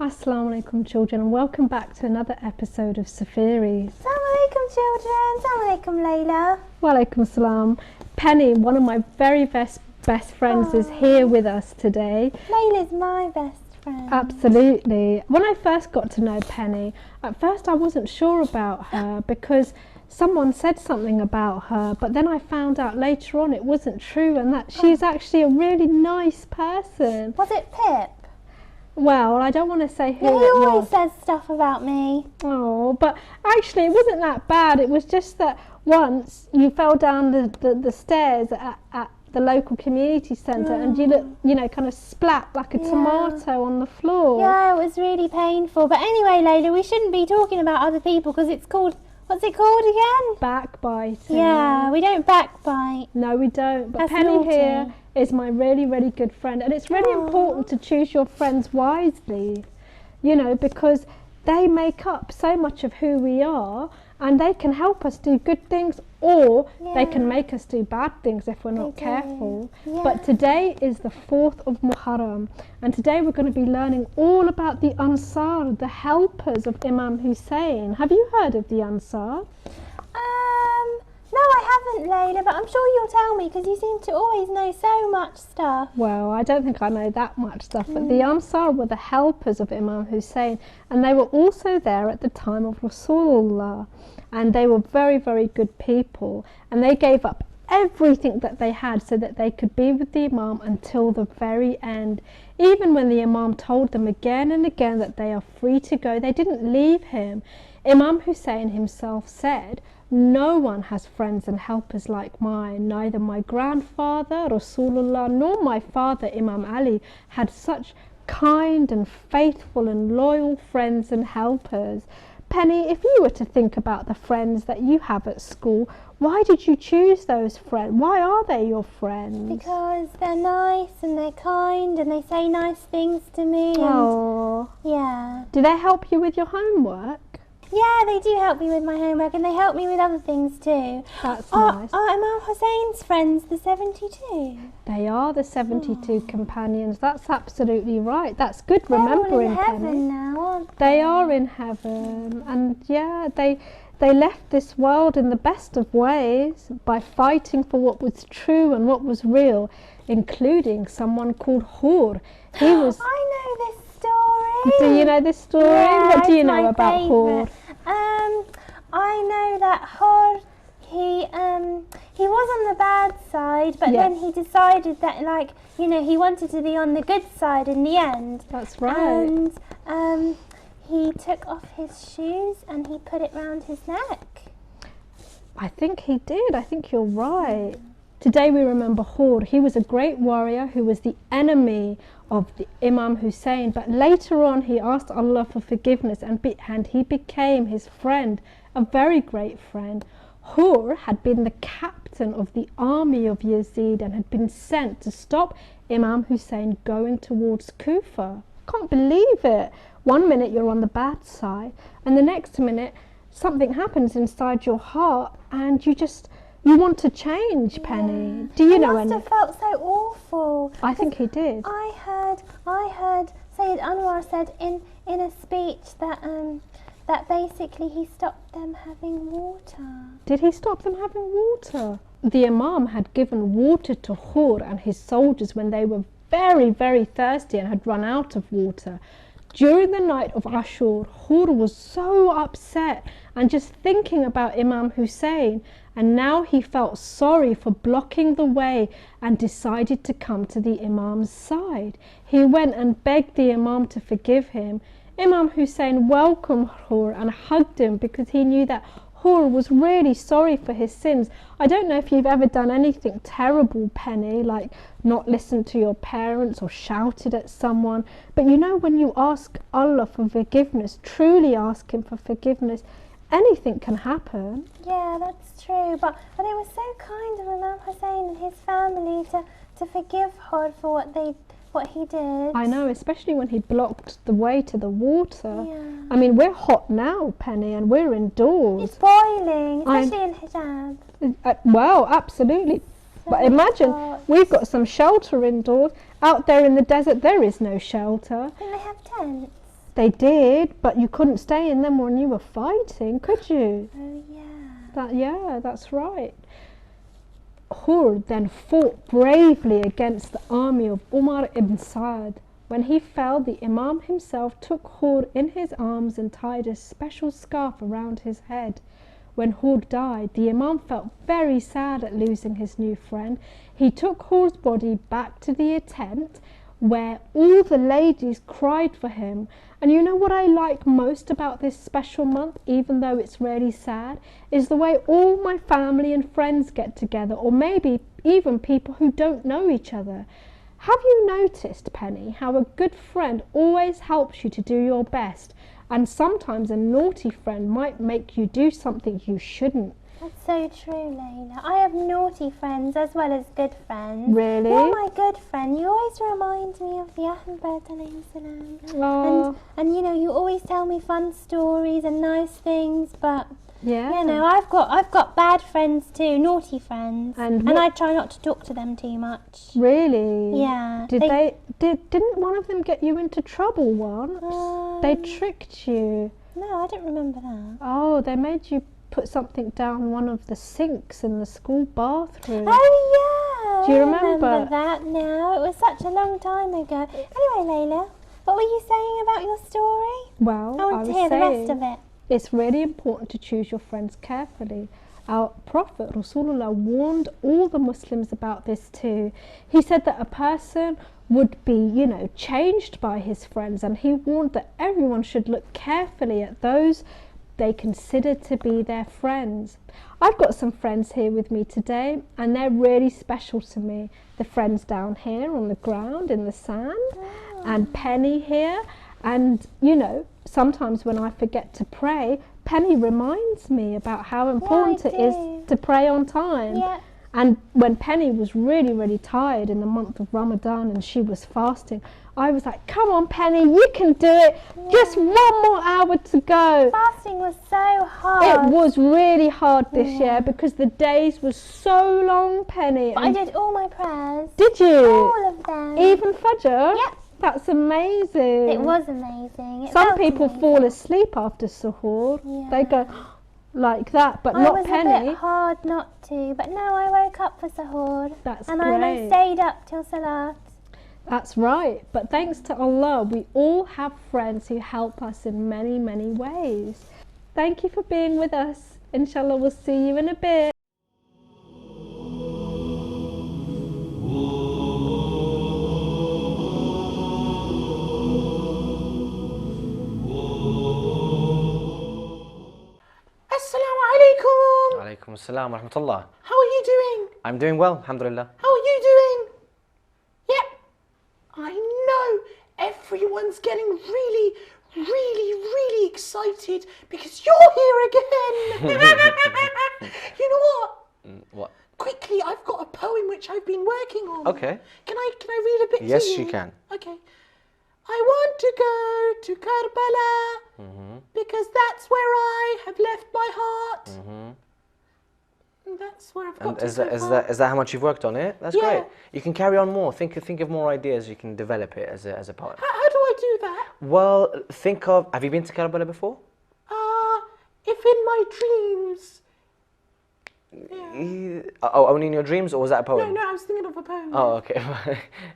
Assalamu alaikum children, and welcome back to another episode of Safeeries. Assalamu alaikum children, Assalamu alaikum Layla. Wa alaikum salam. Penny, one of my very best friends, is here with us today. Layla's my best friend. Absolutely. When I first got to know Penny, at first I wasn't sure about her because someone said something about her, but then I found out later on it wasn't true and that she's actually a really nice person. Was it Pip? Well, I don't want to say who He it was. always says stuff about me. Oh, but actually it wasn't that bad. It was just that once you fell down the stairs at the local community centre and you kind of splat like a tomato on the floor. Yeah, it was really painful. But anyway, Layla, we shouldn't be talking about other people because it's called, what's it called again? Backbiting. Yeah, we don't backbite. No, we don't. But That's Penny naughty. here is my really, really good friend. And it's really important to choose your friends wisely, because they make up so much of who we are and they can help us do good things or they can make us do bad things if we're not careful. Yeah. But today is the 4th of Muharram and today we're going to be learning all about the Ansar, the helpers of Imam Hussein. Have you heard of the Ansar? No, I haven't, Layla, but I'm sure you'll tell me because you seem to always know so much stuff. Well, I don't think I know that much stuff, but the Ansar were the helpers of Imam Hussein and they were also there at the time of Rasulullah, and they were very, very good people and they gave up everything that they had so that they could be with the Imam until the very end. Even when the Imam told them again and again that they are free to go, they didn't leave him. Imam Hussein himself said, "No one has friends and helpers like mine. Neither my grandfather, Rasulullah, nor my father, Imam Ali, had such kind and faithful and loyal friends and helpers." Penny, if you were to think about the friends that you have at school, why did you choose those friends? Why are they your friends? Because they're nice and they're kind and they say nice things to me. Oh. Yeah. Do they help you with your homework? Yeah, they do help me with my homework and they help me with other things too. That's nice. Are Imam Hussein's friends the 72? They are the 72 companions. That's absolutely right. That's good They're remembering, all in heaven Penny. now, aren't they? They are in heaven, and they left this world in the best of ways by fighting for what was true and what was real, including someone called Hur. He was. I know this story. Do you know this story? Yeah, What do you it's know my about Hur? favourite. I know that Hur, he was on the bad side, but then he decided that, he wanted to be on the good side in the end. That's right. And he took off his shoes and he put it round his neck. I think he did. I think you're right. Today we remember Hur. He was a great warrior who was the enemy of the Imam Hussein, but later on he asked Allah for forgiveness and he became his friend, a very great friend. Hur had been the captain of the army of Yazid and had been sent to stop Imam Hussein going towards Kufa. Can't believe it. One minute you're on the bad side and the next minute something happens inside your heart and you want to change, Penny. Do you know any? He must have felt so awful. I think he did. I heard Sayyid Anwar said in a speech that basically he stopped them having water. Did he stop them having water? The Imam had given water to Hur and his soldiers when they were very, very thirsty and had run out of water. During the night of Ashur, Hur was so upset and just thinking about Imam Hussein, and now he felt sorry for blocking the way and decided to come to the Imam's side. He went and begged the Imam to forgive him. Imam Hussein welcomed Hur and hugged him because he knew that Hur was really sorry for his sins. I don't know if you've ever done anything terrible, Penny, like not listened to your parents or shouted at someone, but when you ask Allah for forgiveness, truly ask him for forgiveness, anything can happen. Yeah, that's true, but it was so kind of Imam Hussein and his family to forgive Hur for what he did. I know, especially when he blocked the way to the water. Yeah. I mean, we're hot now, Penny, and we're indoors. It's boiling, especially in hijab. Well, absolutely. But imagine, we've got some shelter indoors. Out there in the desert, there is no shelter. I think they have tents. They did, but you couldn't stay in them when you were fighting, could you? Oh, yeah. Yeah, that's right. Hur then fought bravely against the army of Umar ibn Sa'd. When he fell, the Imam himself took Hur in his arms and tied a special scarf around his head. When Hur died, the Imam felt very sad at losing his new friend. He took Hur's body back to the tent where all the ladies cried for him. And you know what I like most about this special month, even though it's really sad, is the way all my family and friends get together, or maybe even people who don't know each other. Have you noticed, Penny, how a good friend always helps you to do your best, and sometimes a naughty friend might make you do something you shouldn't? That's so true, Layla. I have naughty friends as well as good friends. Really? You're my good friend. You always remind me of the Ahlul alayhi salam. Oh. And you know, you always tell me fun stories and nice things, but Yeah. you know, I've got bad friends too, naughty friends. And I try not to talk to them too much. Really? Yeah. Didn't one of them get you into trouble once? They tricked you. No, I don't remember that. Oh, they made you put something down one of the sinks in the school bathroom. Oh yeah. Do you I remember that now? It was such a long time ago. Anyway, Layla, what were you saying about your story? Well, I want to hear the rest of it. It's really important to choose your friends carefully. Our Prophet Rasulullah warned all the Muslims about this too. He said that a person would be, changed by his friends, and he warned that everyone should look carefully at those they consider to be their friends. I've got some friends here with me today, and they're really special to me. The friends down here on the ground in the sand, and Penny here. And sometimes when I forget to pray, Penny reminds me about how important it is to pray on time. Yeah. And when Penny was really, really tired in the month of Ramadan and she was fasting, I was like, come on, Penny, you can do it. Yeah. Just 1 more hour to go. Fasting was so hard. It was really hard this year because the days were so long, Penny. But I did all my prayers. Did you? All of them. Even Fajr? Yep. That's amazing. It was amazing. Some people fall asleep after suhoor. Yeah. They go like that, but not Penny. It was a bit hard not to, but no, I woke up for suhoor. That's and great. And I stayed up till salat. That's right. But thanks to Allah, we all have friends who help us in many, many ways. Thank you for being with us. Inshallah, we'll see you in a bit. Alaikum assalam wa rahmatullah. How are you doing? I'm doing well, alhamdulillah. How are you doing? Yep. I know everyone's getting really, really, really excited because you're here again. You know what? What? Quickly, I've got a poem which I've been working on. Okay. Can I read a bit to you? Yes, you can. Okay. I want to go to Karbala because that's where I have left my heart. And that's where I've got And to is that how much you've worked on it? That's great. You can carry on more. Think of more ideas. You can develop it as a poem. How do I do that? Well, think of. Have you been to Karbala before? If in my dreams. Only in your dreams, or was that a poem? No, I was thinking of a poem. Oh, okay.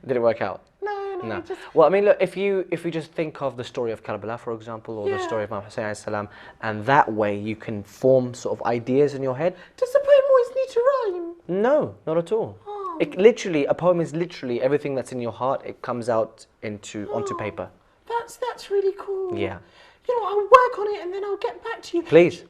Did it work out? No. Just... Well, I mean, look, if you just think of the story of Karbala, for example, or the story of Imam Hussein alayhi salam, and that way you can form sort of ideas in your head. Does the poem always need to rhyme? No, not at all. A poem is literally everything that's in your heart. It comes out onto paper. That's really cool. Yeah. I'll work on it and then I'll get back to you. Please.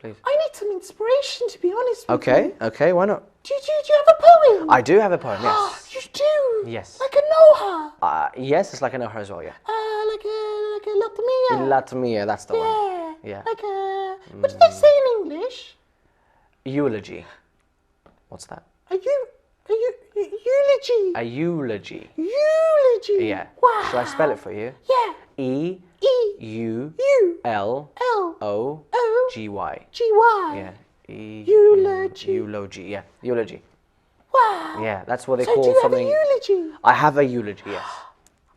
I need some inspiration, to be honest with you. Okay, why not? Do you have a poem? I do have a poem, yes. You do? Yes. Like a Noha? Yes, it's like a Noha as well, yeah. Like a Latmiya? Latmiya, that's the one. Yeah. Like a... What do they say in English? Eulogy. What's that? Eulogy. A eulogy. Eulogy. Yeah. Wow. Shall I spell it for you? Yeah. E-U-L-O-G-Y. G-Y. Yeah. Eulogy. Eulogy, yeah. Eulogy. Wow. Yeah, that's what they so call do you something. Have a eulogy? I have a eulogy, yes.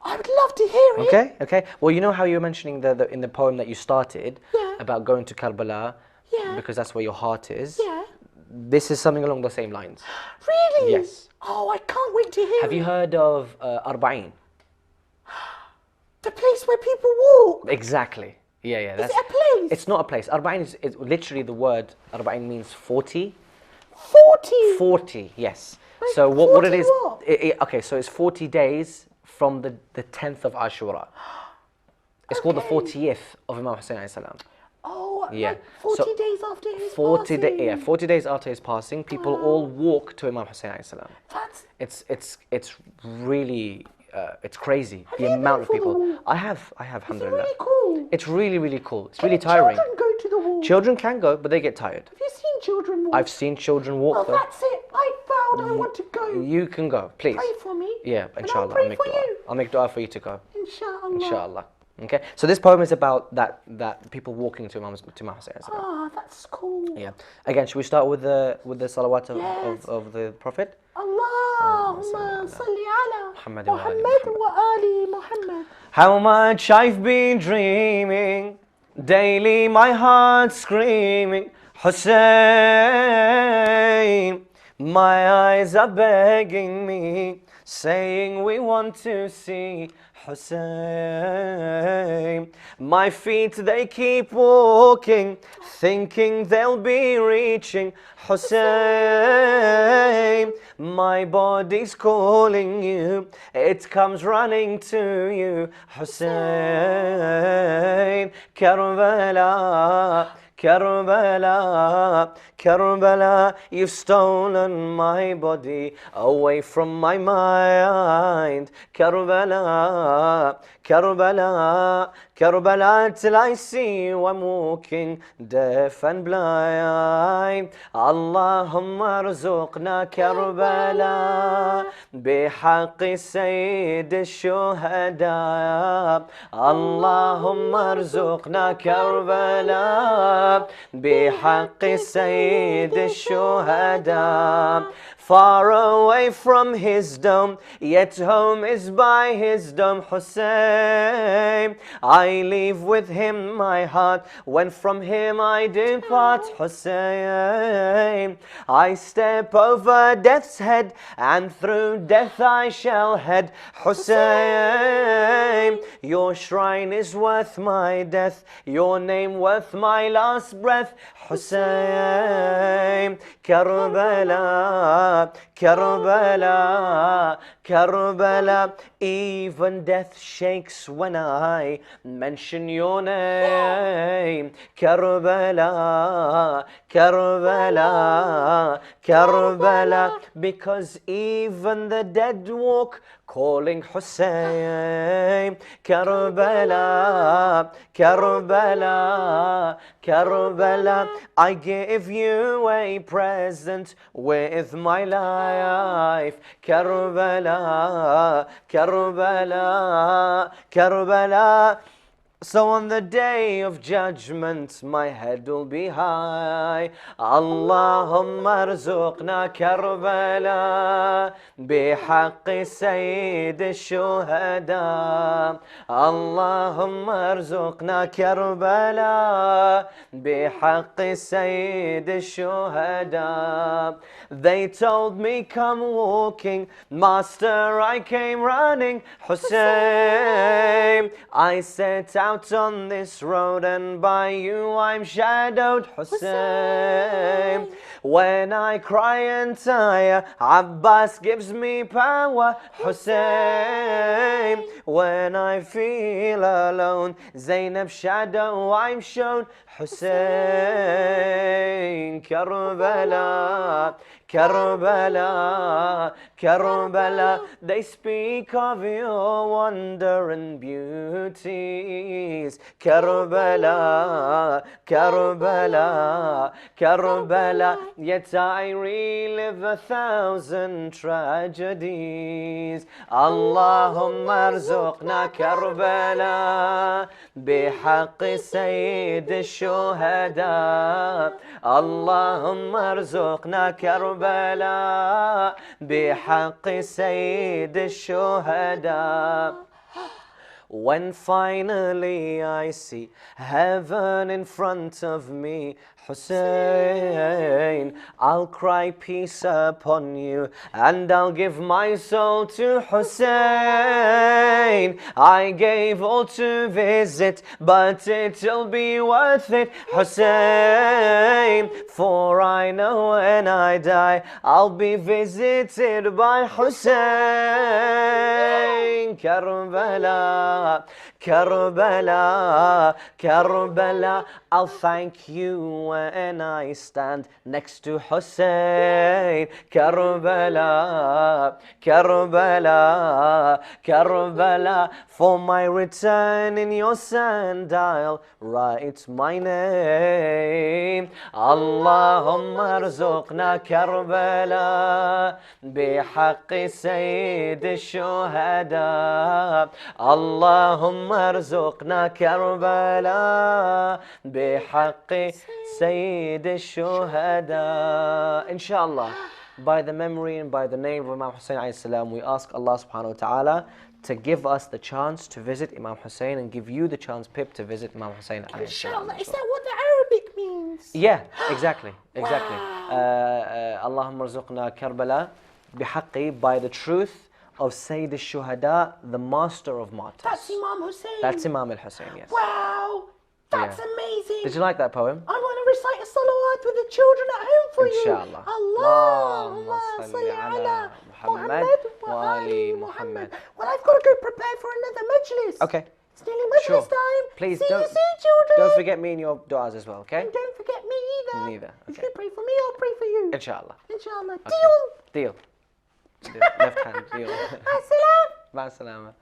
I would love to hear it. Okay, okay. Well, you know how you were mentioning in the poem that you started Yeah. about going to Karbala Yeah. because that's where your heart is. Yeah. This is something along the same lines. Really? Yes. Oh, I can't wait to hear Have it. you heard of Arba'in? The place where people walk. Exactly. Yeah, yeah. Is it a place? It's not a place. Arba'in is literally the word. Arba'in means 40. 40. 40, yes. Wait, So what it 40 is? what? Okay, so it's 40 days from the 10th of Ashura. It's called the 40th of Imam Hussein alayhi salam. Oh, Yeah. like 40 So, days after his 40 passing. yeah, 40 days after his passing, people all walk to Imam Hussein alayhi salam. That's... It's really it's crazy Have the you been amount of for the people. walk? I have Is it alhamdulillah. really cool? It's really cool. It's Can really tiring. children go to the walk? Children can go, but they get tired. Have you seen children walk? I've seen children walk Well, though. that's it. I vowed I want to go. You can go, please. Pray for me. Yeah, And inshallah. I'll pray make for dua. you. I'll make dua for you to go. Inshallah. Inshallah. Okay. So this poem is about that people walking to Imam Hussein. Ah, that's cool. Yeah. Again, should we start with the salawat Yes. of the Prophet? Allahumma salli ala Muhammad wa ali Muhammad wa ali Muhammad. How much I've been dreaming, daily my heart screaming, Hussein. My eyes are begging me, saying we want to see Hussein. My feet they keep walking, thinking they'll be reaching Hussein. My body's calling you, it comes running to you Hussein. Karbala, Karbala, Karbala, you've stolen my body away from my mind. Karbala, Karbala, Karbala, till I see you I'm walking deaf and blind. Allahumma arzuqna Karbala bihaqqi sayyid al-shuhada. Allahumma arzuqna Karbala bihaqqi sayyid al-shuhada. Far away from his dome, yet home is by his dome, Hussein. I leave with him my heart, when from him I depart, Hussein. I step over death's head, and through death I shall head, Hussein. Your shrine is worth my death, your name worth my last breath, Hussein. Karbala, Karbala, Karbala, even death shakes when I mention your name. Karbala, Karbala, Karbala, because even the dead walk calling Hussein. Karbala, Karbala, Karbala, I give you a present with my life. Karbala, Karbala, Karbala. So on the day of judgment, my head will be high. Allahumma arzuqna Karbala bihaqqi sayyid al-shuhada. Allahumma arzuqna Karbala bihaqqi sayyid al-shuhada. They told me come walking, Master I came running, Hussein. I set out on this road and by you I'm shadowed, Hussein. When I cry and tire, Abbas gives me power, Hussein. When I feel alone, Zainab's shadow I'm shown, Hussein. Karbala, Karbala, Karbala, they speak of your wonder and beauties. Karbala, Karbala, Karbala, yet I relive 1,000 tragedies. Allahumma arzuqna Karbala bihaqqi sayyid al-shuhada. Allahumma arzuqna Karbala bihaqqi sayyid al-shuhada. When finally I see heaven in front of me, Hussein, I'll cry peace upon you and I'll give my soul to Hussein. I gave all to visit, but it'll be worth it, Hussein, for I know when I die I'll be visited by Hussein. Karbala, Karbala, Karbala, I'll thank you when I stand next to Hussein. Karbala, Karbala, Karbala, for my return in your sand I'll write my name. Allahumma arzuqna Karbala بحق سيد الشهداء. Allahumma arzuqna Karbala بحق سيد الشهداء. Inshallah, by the memory and by the name of Imam Hussein alayhi salam, we ask Allah subhanahu wa ta'ala to give us the chance to visit Imam Hussein and give you the chance, Pip, to visit Imam Hussein alayhi salam. Inshallah, is that what the Arabic means? Yeah, exactly. Allahumma arzuqna Karbala بحقي, by the truth of Sayyid al-Shuhada, the master of martyrs. That's Imam Hussein. That's Imam al-Hussein, yes. Wow, that's amazing. Did you like that poem? I want to recite a salawat with the children at home for Inshallah. you. Allahumma salli ala Muhammad wa ali Muhammad. Well, I've got to go prepare for another majlis. Okay. It's nearly majlis time. Please See don't, you soon, children. don't forget me in your du'as as well, okay? And don't forget me either. Neither, If okay. you pray for me, I'll pray for you. Inshallah. Inshallah. Okay. Deal. Deal. Left hand, deal. Assalam. Ma salama.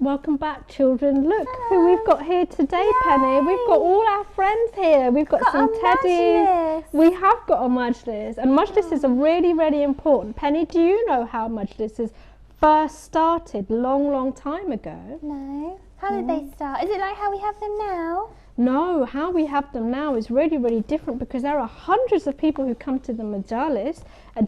Welcome back, children. Look who we've got here today, Penny. We've got all our friends here. We've got some teddies. Majlis. We have got a majlis, and majlises are really, really important. Penny, do you know how majlises first started long time ago? No. How did they start? Is it like how we have them now? No, how we have them now is really different, because there are hundreds of people who come to the majalis,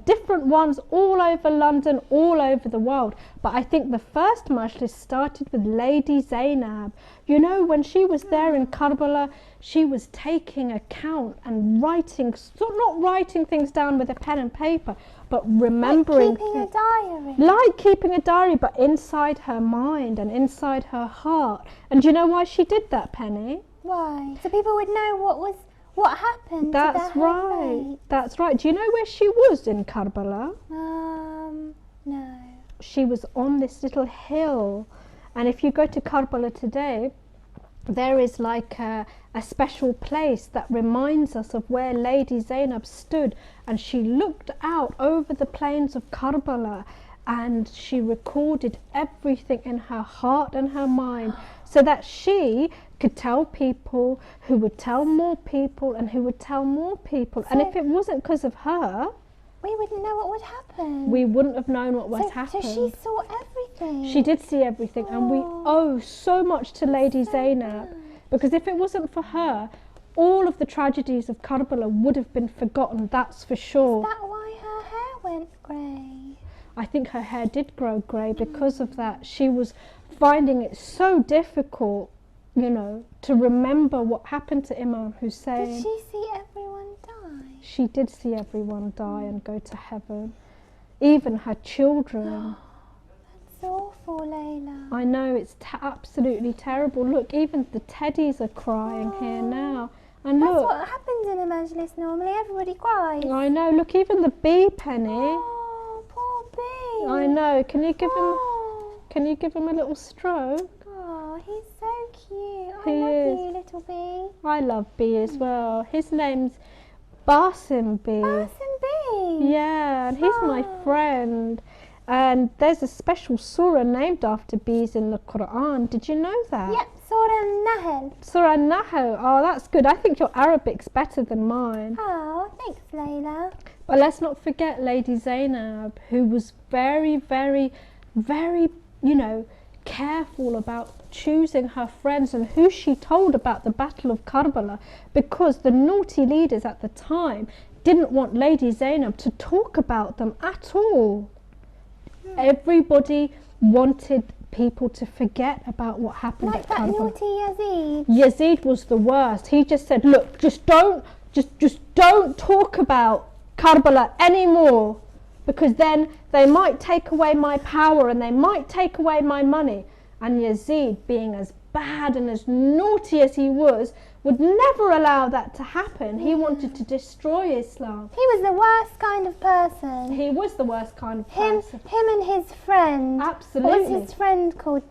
different ones all over London, all over the world. But I think the first majlis started with Lady Zainab. You know, when she was there in Karbala, she was taking account and writing, not writing things down with a pen and paper, but remembering. Like keeping a diary. Like keeping a diary, but inside her mind and inside her heart. And do you know why she did that, Penny? Why? So people would know what happened. That's to the right. handmaid. That's right. Do you know where she was in Karbala? No. She was on this little hill, and if you go to Karbala today, there is like a special place that reminds us of where Lady Zainab stood, and she looked out over the plains of Karbala, and she recorded everything in her heart and her mind, so that she could tell people who would tell more people and who would tell more people. And if it wasn't because of her, we wouldn't know what would happen. we wouldn't have known what would happen. So she saw everything. She did see everything, and we owe so much to Lady Zainab, because if it wasn't for her, all of the tragedies of Karbala would have been forgotten, that's for sure. Is that why her hair went grey? I think her hair did grow grey because of that. She was finding it so difficult, you know, to remember what happened to Imam Hussein. Did she see everyone die? She did see everyone die and go to heaven, even her children. It's awful, Layla. I know, it's absolutely terrible. Look, even the teddies are crying here now. And That's look, what happens in a majlis normally. Everybody cries. I know, look, even the bee, Penny. Oh, poor bee. I know. Can you give him? Oh. Can you give him a little stroke? Oh, he's so cute. He I love is. you, little bee. I love Bee as well. His name's Basim Bee. Basim bee. Yeah, and he's my Oh. friend. And there's a special surah named after bees in the Quran. Did you know that? Yep, Surah Nahl. Surah Nahl. Oh, that's good. I think your Arabic's better than mine. Oh, thanks, Layla. But let's not forget Lady Zainab, who was very you know, careful about choosing her friends and who she told about the Battle of Karbala, because the naughty leaders at the time didn't want Lady Zainab to talk about them at all. Everybody wanted people to forget about what happened Like at that Karbala. naughty Yazid. Yazid was the worst. He just said, look, just don't talk about Karbala anymore, because then they might take away my power and they might take away my money. And Yazid, being as bad and as naughty as he was, would never allow that to happen. He wanted to destroy Islam. He was the worst kind of person. He was the worst kind of Him person. and his friend. Absolutely. What was his friend called?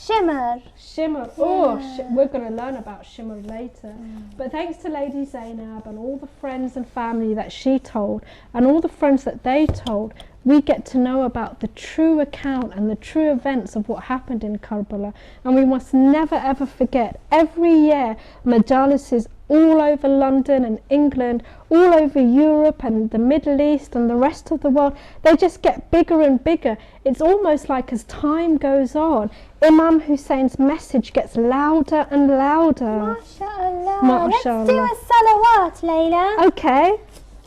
Shimmer. Shimmer. Oh, we're going to learn about Shimmer later. But thanks to Lady Zainab and all the friends and family that she told, and all the friends that they told, we get to know about the true account and the true events of what happened in Karbala. And we must never ever forget, every year majalises all over London and England, all over Europe and the Middle East and the rest of the world, they just get bigger and bigger. It's almost like as time goes on, Imam Hussein's message gets louder and louder. MashaAllah. MashaAllah. Let's do a salawat, Layla. Okay.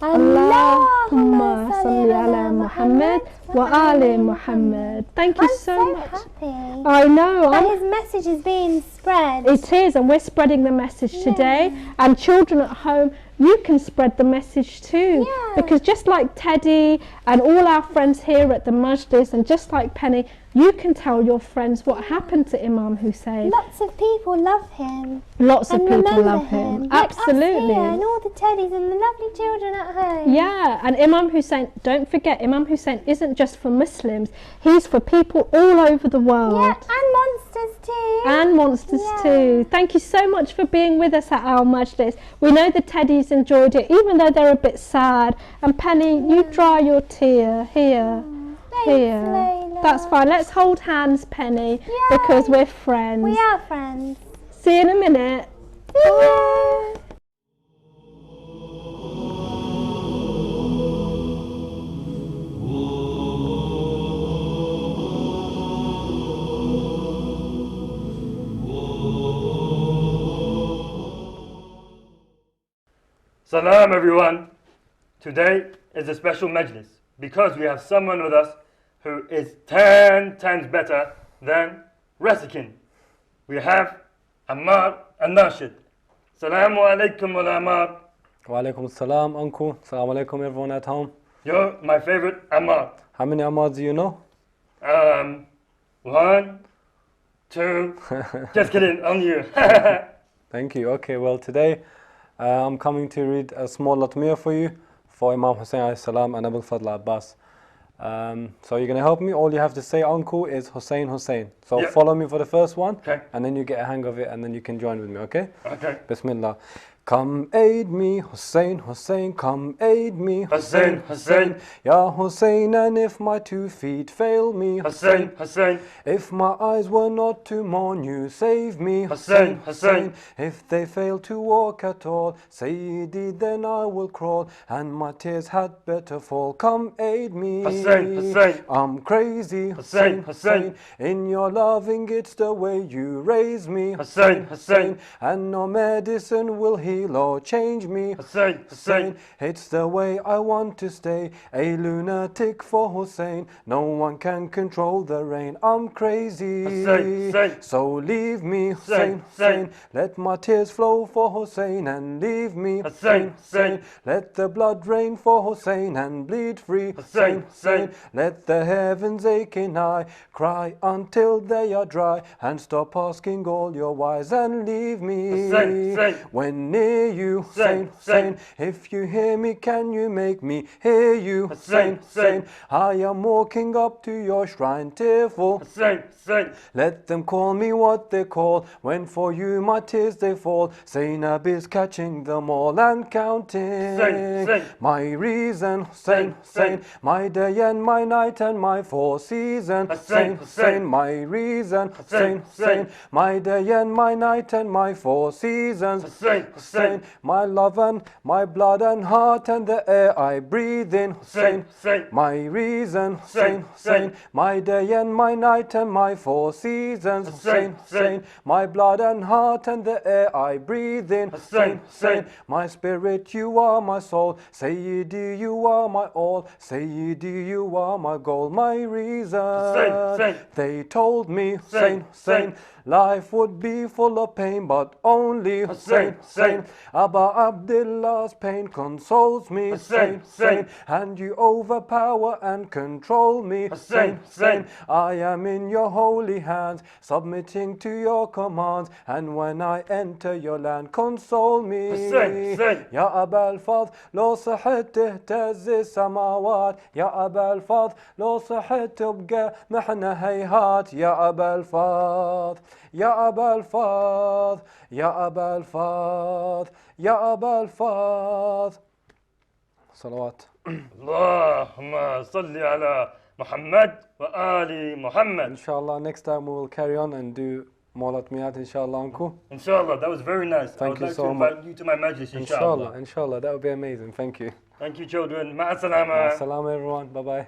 Allahumma salli ala Muhammad wa ali Muhammad. Thank you I'm so much. happy I know. that his message is being spread. It is, and we're spreading the message today. And children at home, you can spread the message too. Yeah. Because just like Teddy and all our friends here at the Majlis, and just like Penny, you can tell your friends what happened to Imam Hussein. Lots of people love him. Lots of And people remember love him. Like us Absolutely. here and all the teddies and the lovely children at home. Yeah, and Imam Hussein, don't forget, Imam Hussein isn't just for Muslims, he's for people all over the world. Yeah, and monsters too. And monsters too. Thank you so much for being with us at our Majlis. We know the teddies enjoyed it, even though they're a bit sad. And Penny, you dry your tear here. Thanks, Here. Layla. That's fine. Let's hold hands, Penny, Yay. because we're friends. We are friends. See you in a minute. Bye. Salam everyone. Today is a special majlis because we have someone with us who is 10 times better than Rasikin. We have Ammar al-Nashid. Salamu alaikum Ammar. Wa alaikum salam, uncle. Salam alaikum, everyone at home. You're my favorite Ammar. How many Ammars do you know? 1, 2, just kidding, on you. Thank you. Okay, well, today I'm coming to read a small latmiyah for you for Imam Hussein alayhi salam and Abul Fadl Abbas. So you're going to help me. All you have to say, uncle, is Hussein, Hussein. So Yep. follow me for the first one, Okay. and then you get a hang of it, and then you can join with me, okay? Okay. Bismillah. Come aid me, Hussein, Hussein, come aid me, Hussein, Hussein. Ya Hussein, and if my 2 feet fail me, Hussein, Hussein. if my eyes were not to mourn you, save me, Hussein, Hussein. If they fail to walk at all, Sayyidi, then I will crawl, and my tears had better fall. Come aid me, Hussein, Hussein. I'm crazy, Hussein, Hussein. In your loving, it's the way you raise me, Hussein, Hussein. And no medicine will heal or change me, Hussein, Hussein. It's the way I want to stay, a lunatic for Hussein. No one can control the rain. I'm crazy, Hussein, Hussein. so leave me, Hussein, Hussein. Let my tears flow for Hussein and leave me, Hussein, Hussein. Let the blood rain for Hussein and bleed free, Hussein, Hussein. Let the heavens aching high cry until they are dry, and stop asking all your whys and leave me. Hussein, Hussein. When near you, Hussein, Hussein, Hussein. if you hear me, can you make me hear you, Hussein, Hussein. I am walking up to your shrine tearful. Hussein, Hussein. Let them call me what they call, when for you my tears they fall. Zainab is catching them all and counting. Hussein, Hussein. My reason, Hussein, Hussein, my day and my night and my 4 seasons. Hussein, Hussein. My reason, Hussein, Hussein, Hussein. my day and my night and my 4 seasons. Hussein, Hussein, Hussein, my love and my blood and heart and the air I breathe in. Hussein, my reason. Hussein, my day and my night and my 4 seasons. Hussein, my blood and heart and the air I breathe in. Hussein, my spirit, you are my soul. Sayyidi, you are my all. Sayyidi, you are my goal, my reason. They told me, Hussein, life would be full of pain, but only Hussein. Abba Abdullah's pain consoles me. Hussein, and you overpower and control me. Hussein, I am in your holy hands, submitting to your commands, and when I enter your land, console me. يا أبا الفضل لو صحت تهتز السماوات، يا أبا الفضل لو صحت تبقى محنا هيهات، يا أبا الفضل يا أبا الفضل يا أبا الفضل يا أبا الفضل. صلوات. اللهم صل على محمد وآل محمد. Inshallah, next time we will carry on and do more latmiyat, inshallah, uncle. Inshallah, that was very nice. Thank you I would like so to much. invite you to my majlis, Inshallah, inshallah, that would be amazing. Thank you. Thank you, children. Ma'a salama. Assalamu everyone. Bye bye.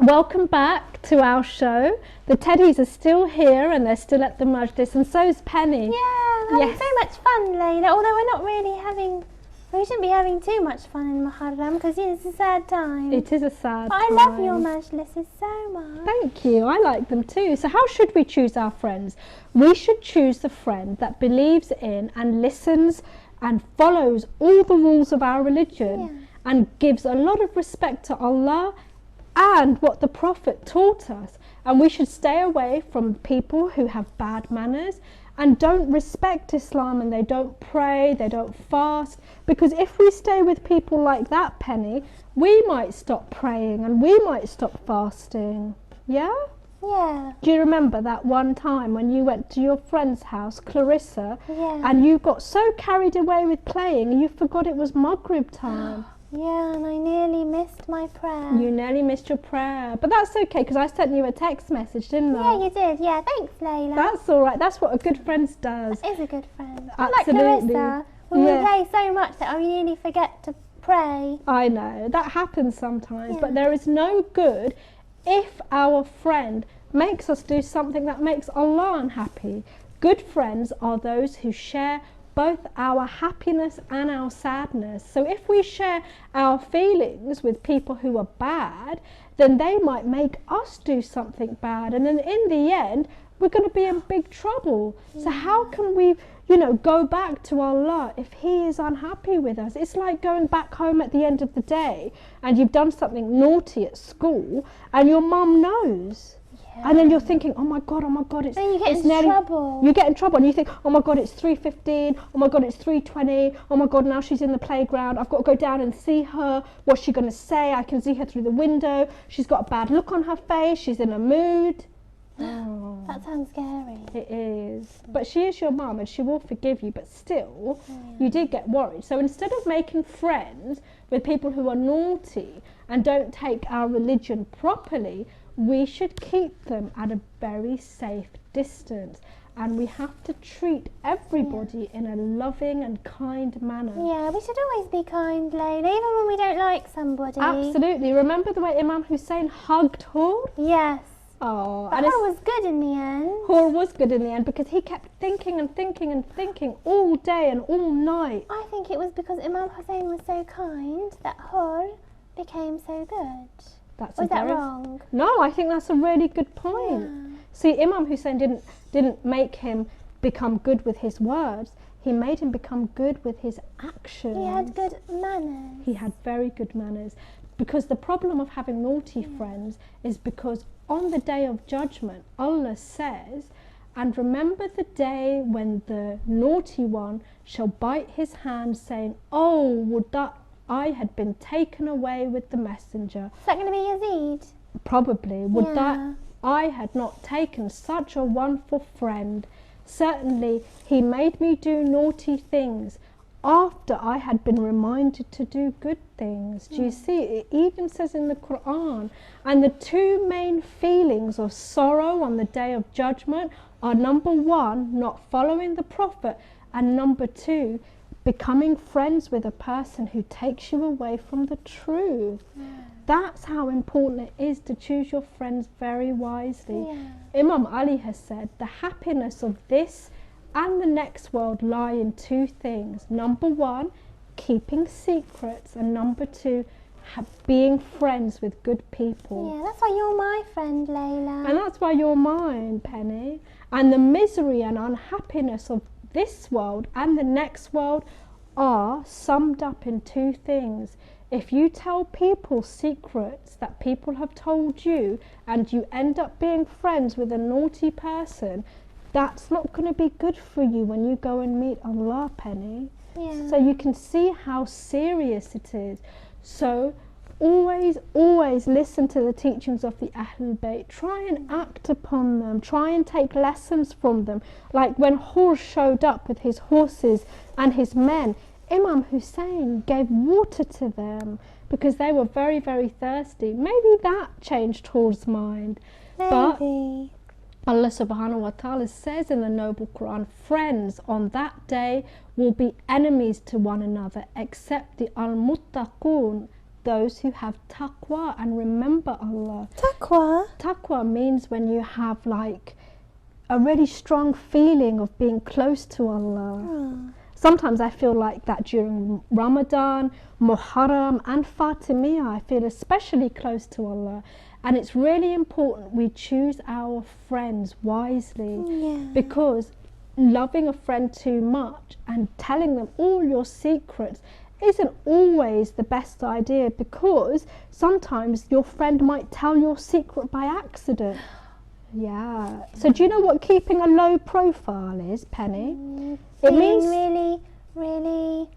Welcome back to our show. The teddies are still here and they're still at the majlis, and so's Penny. Yeah, having so much fun, Layla. Although we're not really having, we shouldn't be having too much fun in Muharram because it's a sad time. It is a sad But time. I love your majlises so much. Thank you. I like them too. So how should we choose our friends? We should choose the friend that believes in and listens and follows all the rules of our religion and gives a lot of respect to Allah and what the Prophet taught us. And we should stay away from people who have bad manners and don't respect Islam, and they don't pray, they don't fast. Because if we stay with people like that, Penny, we might stop praying and we might stop fasting. Yeah? Yeah. Do you remember that one time when you went to your friend's house, Clarissa, Yeah. and you got so carried away with playing and you forgot it was Maghrib time? Yeah, and I nearly missed my prayer. You nearly missed your prayer. But that's okay, because I sent you a text message, didn't I? Yeah, you did. Yeah, thanks, Layla. That's all right. That's what a good friend does. That is a good friend. Absolutely. Like Clarissa, when Yeah. we play so much that I nearly forget to pray. I know, that happens sometimes, Yeah. but there is no good if our friend makes us do something that makes Allah unhappy. Good friends are those who share both our happiness and our sadness. So if we share our feelings with people who are bad, then they might make us do something bad, and then in the end we're going to be in big trouble. So how can we, go back to Allah if He is unhappy with us? It's like going back home at the end of the day and you've done something naughty at school and your mum knows. And then you're thinking, oh my God, it's Then you get it's in nearly, trouble. You get in trouble and you think, oh my God, it's 3:15, oh my God, it's 3:20, oh my God, now she's in the playground, I've got to go down and see her, what's she going to say? I can see her through the window, she's got a bad look on her face, she's in a mood. Oh, That sounds scary. it is. But she is your mum and she will forgive you, but still, you did get worried. So instead of making friends with people who are naughty and don't take our religion properly, we should keep them at a very safe distance, and we have to treat everybody in a loving and kind manner. Yeah, we should always be kind, Layla, even when we don't like somebody. Absolutely. Remember the way Imam Hussein hugged Hur? Yes. Oh, But and that was good in the end. Hur was good in the end because he kept thinking and thinking and thinking all day and all night. I think it was because Imam Hussein was so kind that Hur became so good. That's Was a that very wrong? No, I think that's a really good point. Yeah. See, Imam Hussein didn't make him become good with his words. He made him become good with his actions. He had good manners. He had very good manners. Because the problem of having naughty friends is because on the day of judgment, Allah says, and remember the day when the naughty one shall bite his hand, saying, oh, would that I had been taken away with the messenger. Is that going to be Yazid? Probably. Would that I had not taken such a wonderful friend. Certainly he made me do naughty things after I had been reminded to do good things. Do you see? It even says in the Quran. And the two main feelings of sorrow on the day of judgment are, number one, not following the Prophet, and number two, becoming friends with a person who takes you away from the truth. That's how important it is to choose your friends very wisely. Imam Ali has said the happiness of this and the next world lie in two things. Number one, keeping secrets, and number two, being friends with good people. Yeah, that's why you're my friend, Layla. And that's why you're mine, Penny. And the misery and unhappiness of this world and the next world are summed up in two things. If you tell people secrets that people have told you and you end up being friends with a naughty person, that's not going to be good for you when you go and meet Allah, Penny. Yeah. So you can see how serious it is. So always listen to the teachings of the Ahlul Bayt. Try and act upon them. Try and take lessons from them. Like when Hur showed up with his horses and his men, Imam Hussein gave water to them because they were very, very thirsty. Maybe that changed Hur's mind. But Maybe. Allah subhanahu wa ta'ala says in the Noble Quran, friends on that day will be enemies to one another except the al-muttaqun, those who have taqwa and remember Allah. Taqwa? Taqwa means when you have like a really strong feeling of being close to Allah. Sometimes I feel like that during Ramadan, Muharram and Fatimiyah. I feel especially close to Allah. And it's really important we choose our friends wisely, because loving a friend too much and telling them all your secrets isn't always the best idea, because sometimes your friend might tell your secret by accident. Yeah. So do you know what keeping a low profile is, Penny? It means really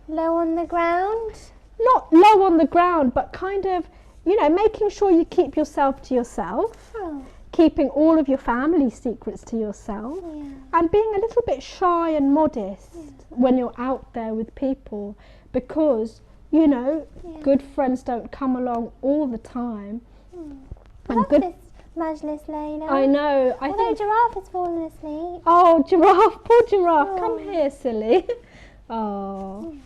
low on the ground. Not low on the ground, but kind of, you know, making sure you keep yourself to yourself, keeping all of your family secrets to yourself, and being a little bit shy and modest when you're out there with people, because, you know, good friends don't come along all the time. I love this majlis, Layla. I know. I Although think Giraffe has fallen asleep. Oh, Giraffe, poor Giraffe, come here, silly. Oh.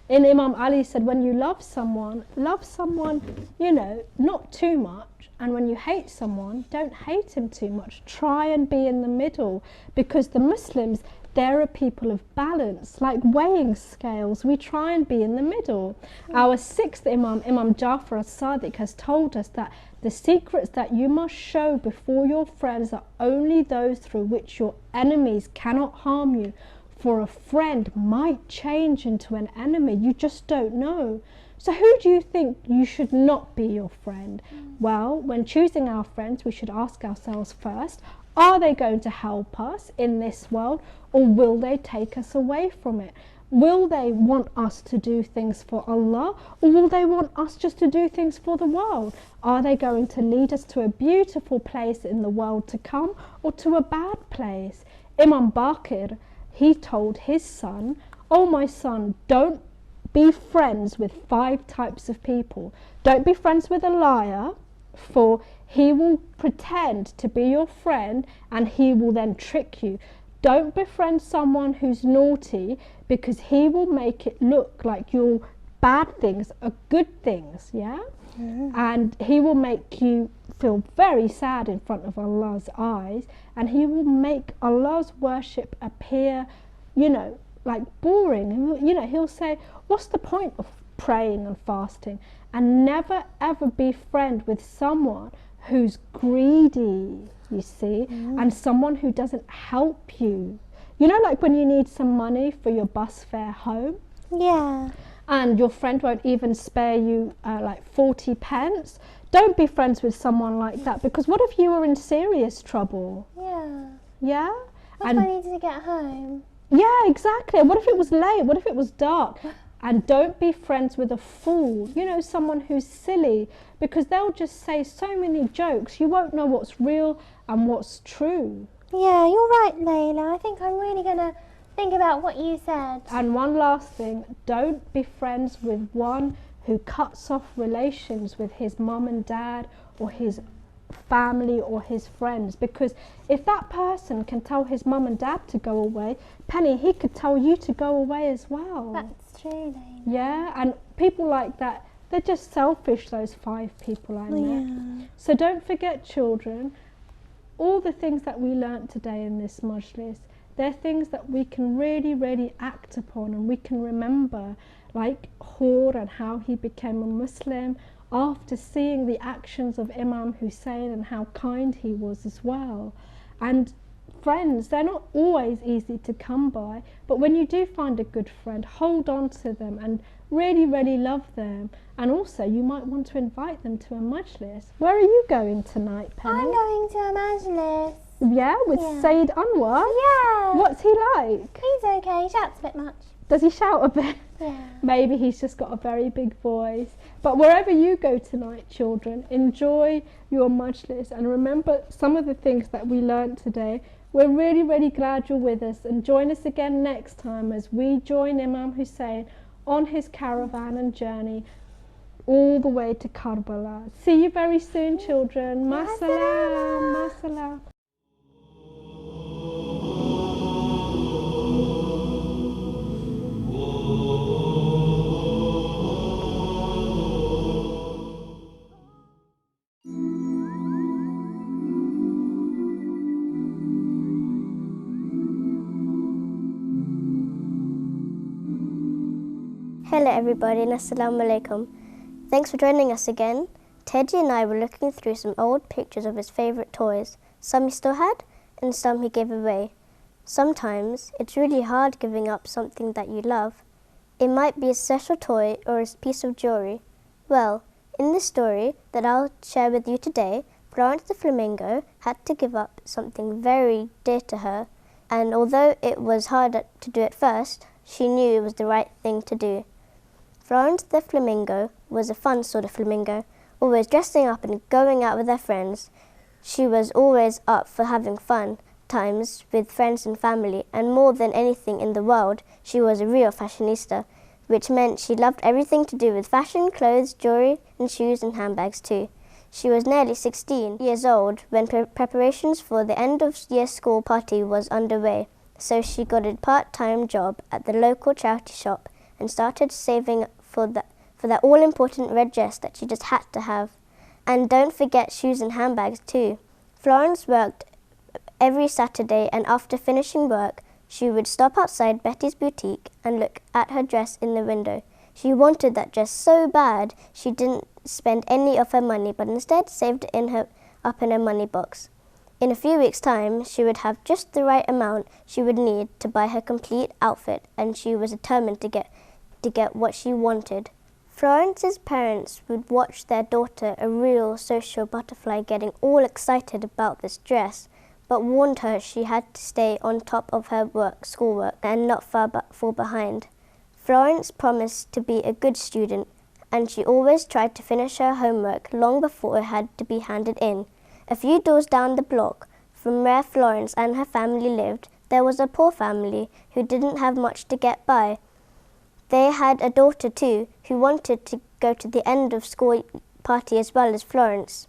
In Imam Ali said, when you love someone, you know, not too much. And when you hate someone, don't hate him too much. Try and be in the middle, because the Muslims, they're a people of balance, like weighing scales. We try and be in the middle. Our sixth Imam, Imam Jafar as-Sadiq, has told us that the secrets that you must show before your friends are only those through which your enemies cannot harm you. For a friend might change into an enemy. You just don't know. So who do you think you should not be your friend? Well, when choosing our friends, we should ask ourselves first, are they going to help us in this world, or will they take us away from it? Will they want us to do things for Allah, or will they want us just to do things for the world? Are they going to lead us to a beautiful place in the world to come, or to a bad place? Imam Baqir, he told his son, oh my son, don't be friends with 5 types of people. Don't be friends with a liar, for he will pretend to be your friend and he will then trick you. Don't befriend someone who's naughty, because he will make it look like your bad things are good things, and he will make you feel very sad in front of Allah's eyes, and he will make Allah's worship appear, you know, like boring. You know, he'll say, what's the point of praying and fasting? And never ever be friend with someone who's greedy, you see, and someone who doesn't help you. You know, like when you need some money for your bus fare home, and your friend won't even spare you like 40 pence. Don't be friends with someone like that, because what if you were in serious trouble? Yeah? What if I needed to get home? Yeah, exactly. What if it was late? What if it was dark? And don't be friends with a fool, you know, someone who's silly, because they'll just say so many jokes. You won't know what's real and what's true. Yeah, you're right, Layla. I think I'm really going to think about what you said. And one last thing, don't be friends with one who cuts off relations with his mum and dad or his family or his friends, because if that person can tell his mum and dad to go away, Penny, he could tell you to go away as well. That's true, Layla. Yeah, and people like that, they're just selfish, those 5 people I met. Yeah. So don't forget, children, all the things that we learnt today in this majlis, they're things that we can really, really act upon and we can remember, like Hur and how he became a Muslim after seeing the actions of Imam Hussein and how kind he was as well. And friends, they're not always easy to come by, but when you do find a good friend, hold on to them and really, really love them. And also, you might want to invite them to a majlis. Where are you going tonight, Penny? I'm going to a majlis. Yeah, with Sayyid Anwar? Yeah. What's he like? He's okay. He shouts a bit much. Does he shout a bit? Yeah. Maybe he's just got a very big voice. But wherever you go tonight, children, enjoy your majlis and remember some of the things that we learnt today. We're really, really glad you're with us, and join us again next time as we join Imam Hussein on his caravan and journey all the way to Karbala. See you very soon, children. Ma salam. Ma salam. Hello everybody and Assalamu Alaikum. Thanks for joining us again. Teddy and I were looking through some old pictures of his favourite toys. Some he still had and some he gave away. Sometimes it's really hard giving up something that you love. It might be a special toy or a piece of jewellery. Well, in this story that I'll share with you today, Florence the Flamingo had to give up something very dear to her, and although it was hard to do at first, she knew it was the right thing to do. Florence the Flamingo was a fun sort of flamingo, always dressing up and going out with her friends. She was always up for having fun times with friends and family, and more than anything in the world, she was a real fashionista, which meant she loved everything to do with fashion, clothes, jewellery, and shoes and handbags too. She was nearly 16 years old when preparations for the end-of-year school party was underway, so she got a part-time job at the local charity shop and started saving for that all-important red dress that she just had to have. And don't forget shoes and handbags too. Florence worked every Saturday, and after finishing work, she would stop outside Betty's boutique and look at her dress in the window. She wanted that dress so bad, she didn't spend any of her money, but instead saved it up in her money box. In a few weeks' time, she would have just the right amount she would need to buy her complete outfit, and she was determined to get what she wanted. Florence's parents would watch their daughter, a real social butterfly, getting all excited about this dress, but warned her she had to stay on top of her schoolwork, and not fall behind. Florence promised to be a good student, and she always tried to finish her homework long before it had to be handed in. A few doors down the block from where Florence and her family lived, there was a poor family who didn't have much to get by. They had a daughter too, who wanted to go to the end of school party as well as Florence.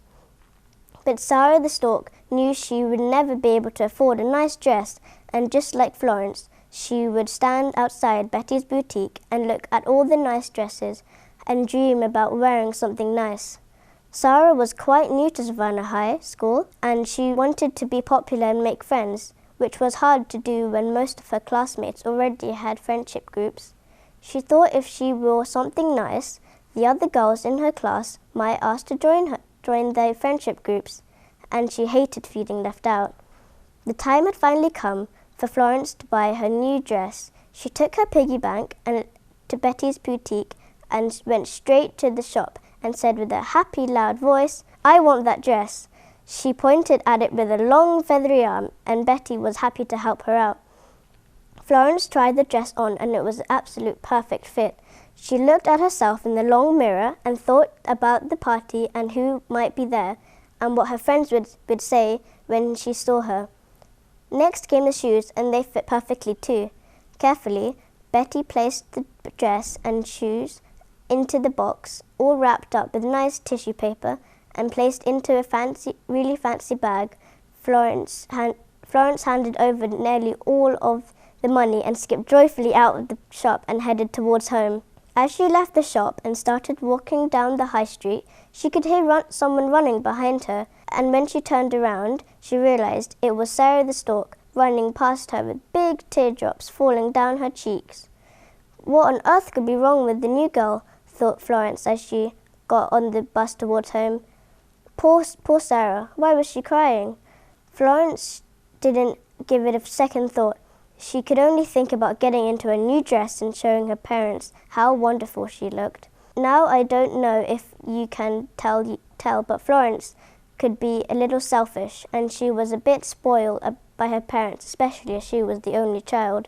But Sarah the Stork knew she would never be able to afford a nice dress, and just like Florence, she would stand outside Betty's boutique and look at all the nice dresses and dream about wearing something nice. Sarah was quite new to Savannah High School, and she wanted to be popular and make friends, which was hard to do when most of her classmates already had friendship groups. She thought if she wore something nice, the other girls in her class might ask to join their friendship groups, and she hated feeling left out. The time had finally come for Florence to buy her new dress. She took her piggy bank to Betty's boutique and went straight to the shop and said with a happy, loud voice, "I want that dress." She pointed at it with a long, feathery arm, and Betty was happy to help her out. Florence tried the dress on, and it was an absolute perfect fit. She looked at herself in the long mirror and thought about the party and who might be there and what her friends would say when she saw her. Next came the shoes, and they fit perfectly too. Carefully, Betty placed the dress and shoes into the box, all wrapped up with nice tissue paper and placed into a really fancy bag. Florence handed over nearly all of the money and skipped joyfully out of the shop and headed towards home. As she left the shop and started walking down the high street, she could hear someone running behind her, and when she turned around, she realized it was Sarah the Stork running past her with big teardrops falling down her cheeks. What on earth could be wrong with the new girl, thought Florence as she got on the bus towards home. Poor Sarah, why was she crying? Florence didn't give it a second thought. She could only think about getting into a new dress and showing her parents how wonderful she looked. Now I don't know if you can tell, but Florence could be a little selfish, and she was a bit spoiled by her parents, especially as she was the only child.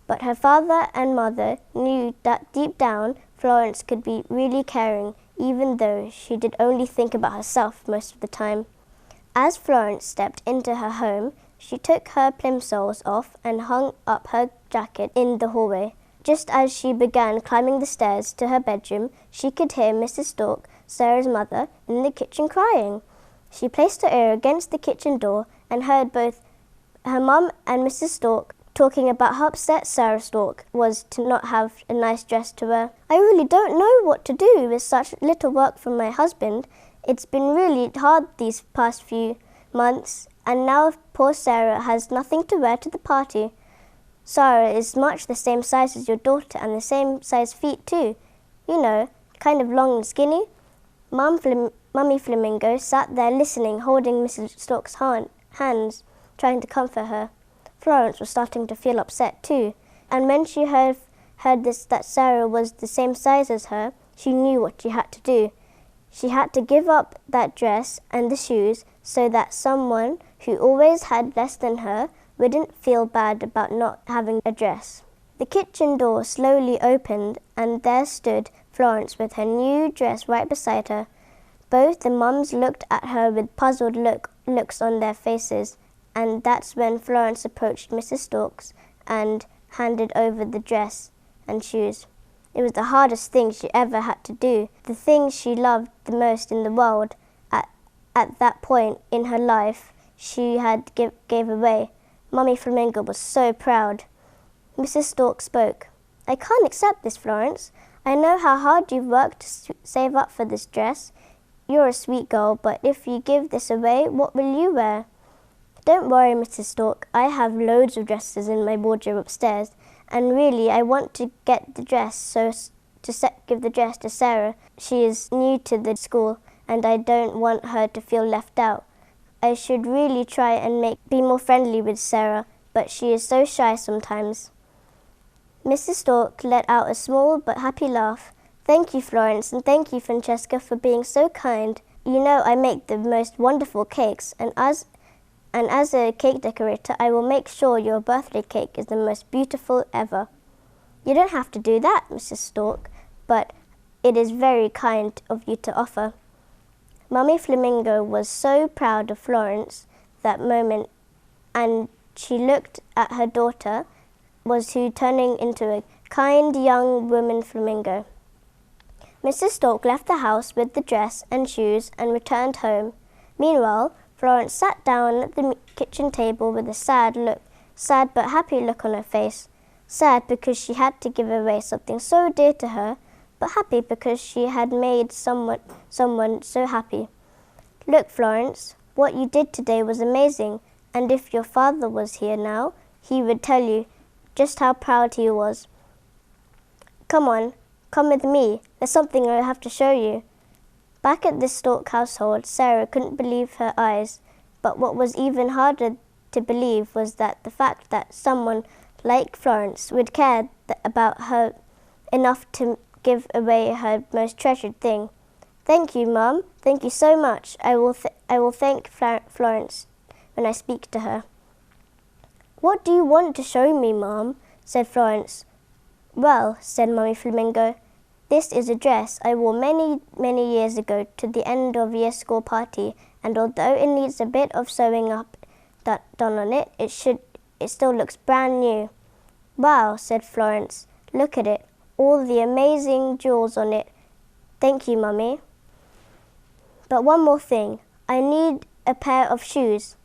But her father and mother knew that deep down Florence could be really caring, even though she did only think about herself most of the time. As Florence stepped into her home, she took her plimsolls off and hung up her jacket in the hallway. Just as she began climbing the stairs to her bedroom, she could hear Mrs. Stork, Sarah's mother, in the kitchen crying. She placed her ear against the kitchen door and heard both her mum and Mrs. Stork talking about how upset Sarah Stork was to not have a nice dress to wear. I really don't know what to do with such little work from my husband. It's been really hard these past few months, and now poor Sarah has nothing to wear to the party. Sarah is much the same size as your daughter and the same size feet too. You know, kind of long and skinny. Mummy Flamingo sat there listening, holding Mrs. Stork's hands, trying to comfort her. Florence was starting to feel upset too, and when she heard that Sarah was the same size as her, she knew what she had to do. She had to give up that dress and the shoes so that someone who always had less than her wouldn't feel bad about not having a dress. The kitchen door slowly opened, and there stood Florence with her new dress right beside her. Both the mums looked at her with puzzled looks on their faces, and that's when Florence approached Mrs. Storks and handed over the dress and shoes. It was the hardest thing she ever had to do, the thing she loved the most in the world. At that point in her life, she had gave away. Mummy Flamingo was so proud. Mrs. Stork spoke. I can't accept this, Florence. I know how hard you've worked to save up for this dress. You're a sweet girl, but if you give this away, what will you wear? Don't worry, Mrs. Stork. I have loads of dresses in my wardrobe upstairs, and really I want to get the dress give the dress to Sarah. She is new to the school, and I don't want her to feel left out. I should really try and be more friendly with Sarah, but she is so shy sometimes. Mrs. Stork let out a small but happy laugh. Thank you, Florence, and thank you, Francesca, for being so kind. You know I make the most wonderful cakes, and as a cake decorator, I will make sure your birthday cake is the most beautiful ever. You don't have to do that, Mrs. Stork, but it is very kind of you to offer. Mummy Flamingo was so proud of Florence that moment, and she looked at her daughter, turning into a kind young woman flamingo. Mrs. Stork left the house with the dress and shoes and returned home. Meanwhile, Florence sat down at the kitchen table with a sad but happy look on her face. Sad because she had to give away something so dear to her, but happy because she had made someone so happy. Look, Florence, what you did today was amazing, and if your father was here now, he would tell you just how proud he was. Come on, come with me. There's something I have to show you. Back at the Stork household, Sarah couldn't believe her eyes, but what was even harder to believe was that the fact that someone like Florence would care about her enough to give away her most treasured thing. Thank you, Mum. Thank you so much. I will thank Florence when I speak to her. What do you want to show me, Mum? Said Florence. Well, said Mummy Flamingo, This is a dress I wore many years ago to the end of year school party, and although it needs a bit of sewing up done on it, it still looks brand new. Wow, said Florence. Look at it. All the amazing jewels on it. Thank you, Mummy. But one more thing. I need a pair of shoes.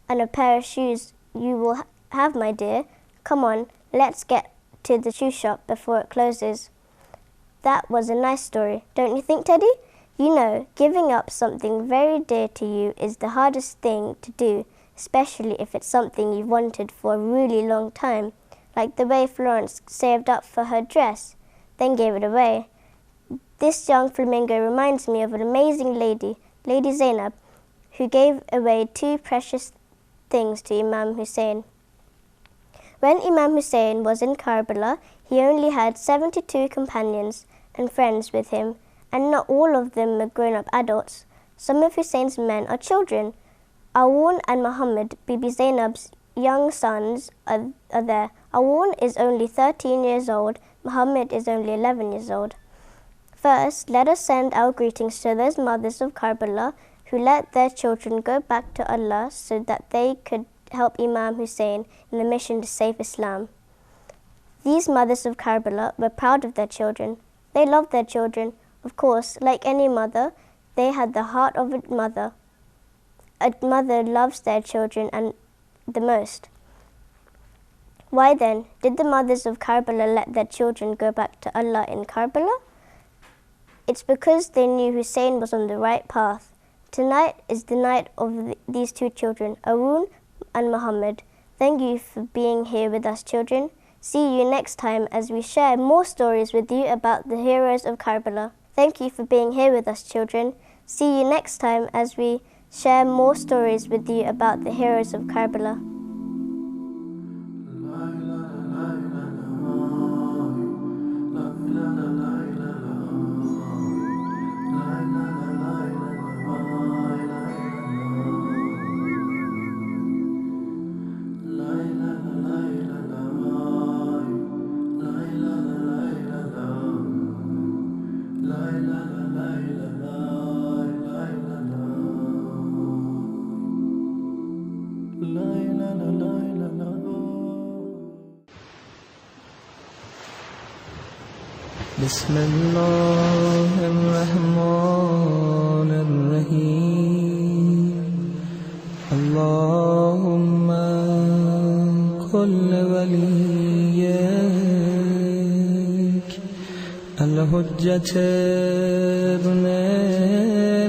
And a pair of shoes you will have, my dear. Come on, let's get to the shoe shop before it closes. That was a nice story, don't you think, Teddy? You know, giving up something very dear to you is the hardest thing to do, especially if it's something you've wanted for a really long time, like the way Florence saved up for her dress, then gave it away. This young flamingo reminds me of an amazing lady, Lady Zainab, who gave away 2 precious things to Imam Hussein. When Imam Hussein was in Karbala, he only had 72 companions and friends with him, and not all of them are grown-up adults. Some of Hussein's men are children. Aoun and Muhammad, Bibi Zainab's young sons, are there. Aoun is only 13 years old. Muhammad is only 11 years old. First, let us send our greetings to those mothers of Karbala who let their children go back to Allah so that they could help Imam Hussein in the mission to save Islam. These mothers of Karbala were proud of their children. They loved their children. Of course, like any mother, they had the heart of a mother. A mother loves their children and the most. Why then did the mothers of Karbala let their children go back to Allah in Karbala? It's because they knew Hussein was on the right path. Tonight is the night of these 2 children, Aoun and Muhammad. Thank you for being here with us, children. See you next time as we share more stories with you about the heroes of Karbala. Thank you for being here with us, children. See you next time as we share more stories with you about the heroes of Karbala. بسم الله الرحمن الرحيم اللهم كل وليك الحجة ابن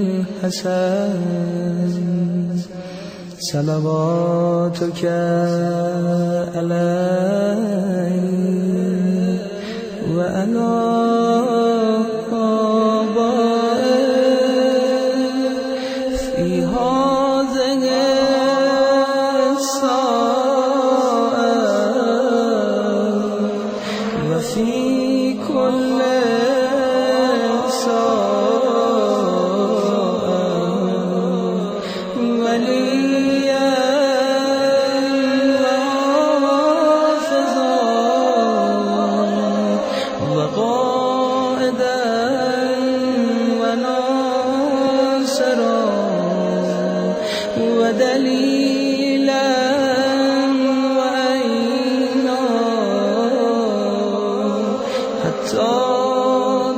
الحسن صلواتك عليه وعلى آبائه في هذه الساعة وفي كل ساعة وليا وقائدا وناصرا ودليلا وعينا حتى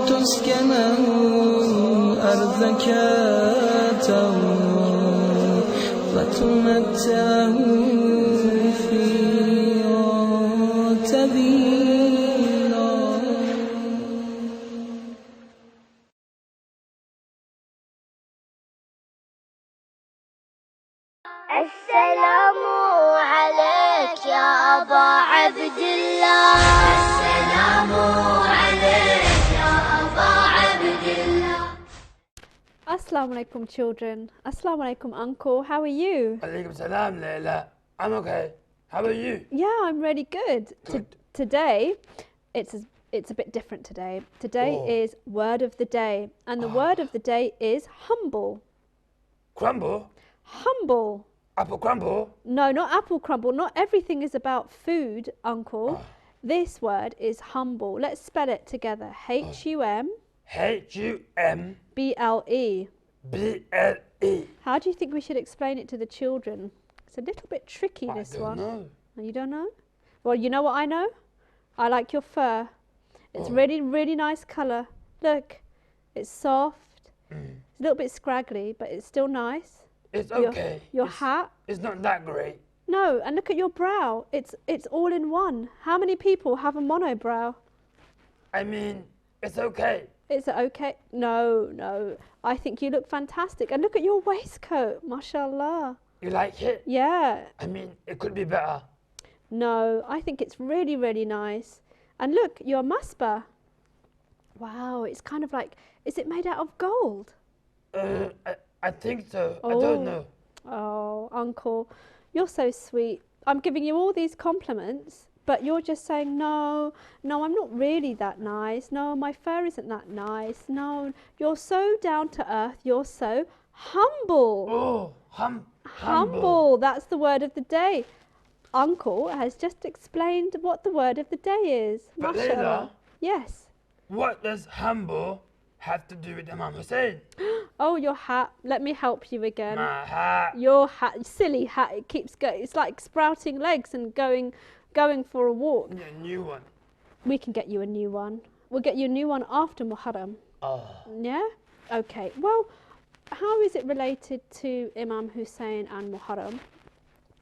تسكنه أرضك وتمتعه فيها طويلا. السلام عليك يا أبا عبد الله السلام عليك يا أبا عبد الله. Assalamu alaikum, children. Assalamu alaikum, uncle. How are you? Alaikum salam, Layla. I'm okay. How are you? Yeah, I'm really good. Today, it's a bit different today. Today is word of the day, and the word of the day is humble. Crumble? Humble. Apple crumble? No, not apple crumble. Not everything is about food, uncle. This word is humble. Let's spell it together. H-U-M. H-U-M. B-L-E. B-L-E. How do you think we should explain it to the children? It's a little bit tricky, this one. I don't know. You don't know? Well, you know what I know? I like your fur. It's really, really nice colour. Look, it's soft. It's a little bit scraggly, but it's still nice. It's okay. Your hat. It's not that great. No, and look at your brow. It's all in one. How many people have a monobrow? I mean, it's okay. Is it okay? No, no. I think you look fantastic. And look at your waistcoat. MashaAllah. You like it? Yeah. I mean, it could be better. No, I think it's really, really nice. And look, your masbah. Wow, it's kind of like, is it made out of gold? I think so. I don't know. Oh, Uncle, you're so sweet. I'm giving you all these compliments, but you're just saying, no, I'm not really that nice. No, my fur isn't that nice. No, you're so down to earth. You're so humble. Oh, humble. That's the word of the day. Uncle has just explained what the word of the day is. But Mashallah. Layla, yes. What does humble have to do with Imam Hussein? Oh, your hat. Let me help you again. My hat. Your hat, silly hat. It keeps going. It's like sprouting legs and going for a walk. A new one. We can get you a new one. We'll get you a new one after Muharram. Oh. Yeah? Okay. Well, how is it related to Imam Hussein and Muharram?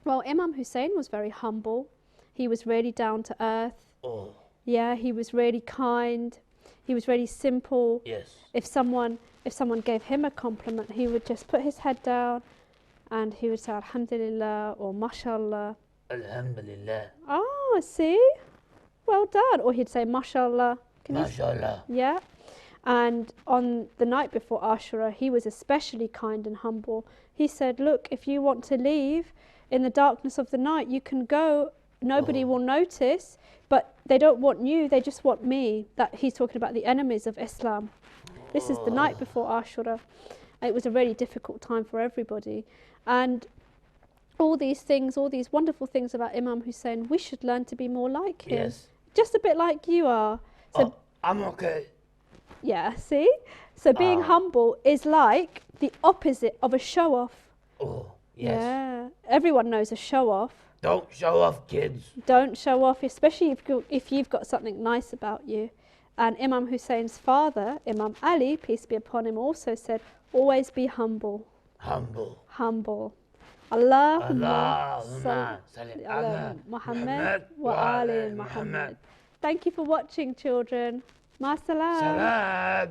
Well, Imam Hussein was very humble. He was really down to earth. Oh. Yeah, he was really kind. He was really simple. Yes. If someone gave him a compliment, he would just put his head down and he would say Alhamdulillah or Mashallah. Alhamdulillah. Oh, see? Well done. Or he'd say Mashallah. Mashallah. Yeah. And on the night before Ashura, he was especially kind and humble. He said, look, if you want to leave in the darkness of the night, you can go. Nobody will notice, but they don't want you, they just want me. That he's talking about the enemies of Islam. This is the night before Ashura. It was a really difficult time for everybody. And all these things, all these wonderful things about Imam Hussein, we should learn to be more like him. Yes. Just a bit like you are. So I'm okay. yeah, see? So being humble is like the opposite of a show-off. Oh, yes. Yeah. Everyone knows a show-off. Don't show off, kids. Don't show off, especially if you've got something nice about you. And Imam Hussein's father, Imam Ali, peace be upon him, also said, always be humble. Humble. Humble. Allahumma salli ala Muhammad wa ali Muhammad. Thank you for watching, children. Ma salam. Salam.